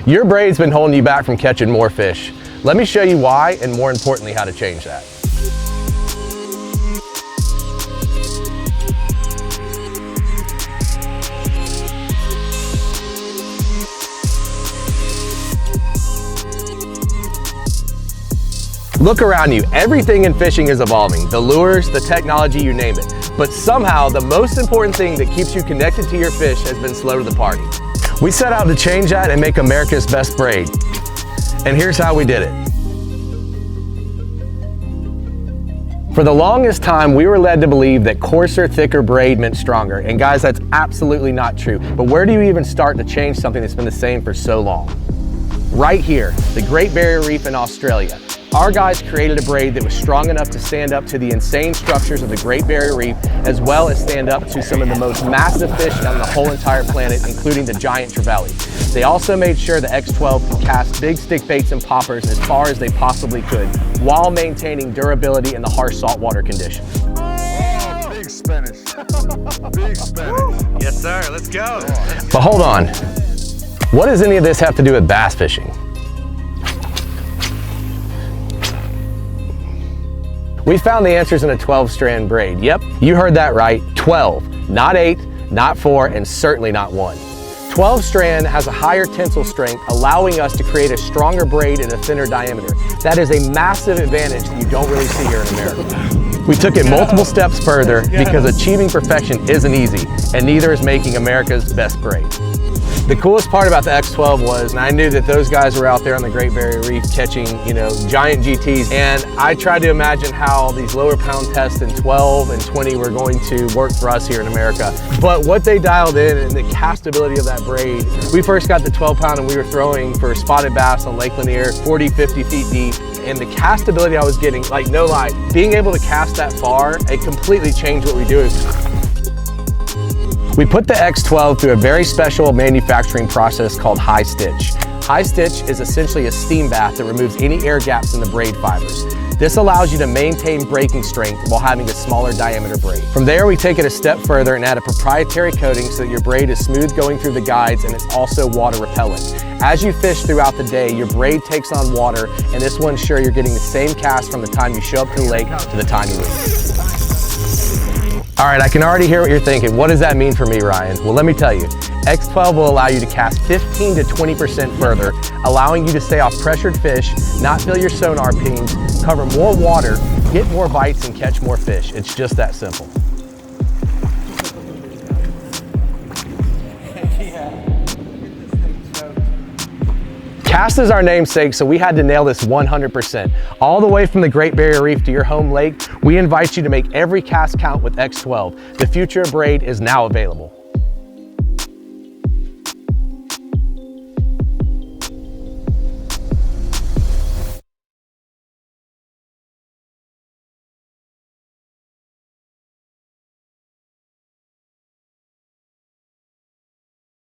Your braid's been holding you back from catching more fish. Let me show you why, and more importantly, how to change that. Look around you, everything in fishing is evolving. The lures, the technology, you name it. But somehow, the most important thing that keeps you connected to your fish has been slow to the party. We set out to change that and make America's best braid. And here's how we did it. For the longest time, we were led to believe that coarser, thicker braid meant stronger. And guys, that's absolutely not true. But where do you even start to change something that's been the same for so long? Right here, the Great Barrier Reef in Australia. Our guys created a braid that was strong enough to stand up to the insane structures of the Great Barrier Reef, as well as stand up to some of the most massive fish on the whole entire planet, including the giant trevally. They also made sure the X12 could cast big stick baits and poppers as far as they possibly could, while maintaining durability in the harsh saltwater conditions. Oh, big Spanish. Big Spanish. Yes, sir. Let's go. But hold on. What does any of this have to do with bass fishing? We found the answers in a 12-strand braid. Yep, you heard that right, 12. Not 8, not 4, and certainly not 1. 12-strand has a higher tensile strength, allowing us to create a stronger braid in a thinner diameter. That is a massive advantage that you don't really see here in America. We took it multiple steps further because achieving perfection isn't easy, and neither is making America's best braid. The coolest part about the X12 was, and I knew that those guys were out there on the Great Barrier Reef catching, giant GTs, and I tried to imagine how these lower pound tests in 12 and 20 were going to work for us here in America. But what they dialed in and the castability of that braid, we first got the 12 pound and we were throwing for spotted bass on Lake Lanier, 40, 50 feet deep. And the castability I was getting, like no lie, being able to cast that far, it completely changed what we do. We put the X12 through a very special manufacturing process called high stitch. High stitch is essentially a steam bath that removes any air gaps in the braid fibers. This allows you to maintain breaking strength while having a smaller diameter braid. From there, we take it a step further and add a proprietary coating so that your braid is smooth going through the guides and it's also water repellent. As you fish throughout the day, your braid takes on water, and this will ensure you're getting the same cast from the time you show up to the lake to the time you leave. All right, I can already hear what you're thinking. What does that mean for me, Ryan? Well, let me tell you. X12 will allow you to cast 15 to 20% further, allowing you to stay off pressured fish, not fill your sonar pings, cover more water, get more bites, and catch more fish. It's just that simple. CAST is our namesake, so we had to nail this 100%. All the way from the Great Barrier Reef to your home lake, we invite you to make every cast count with X12. The future of braid is now available.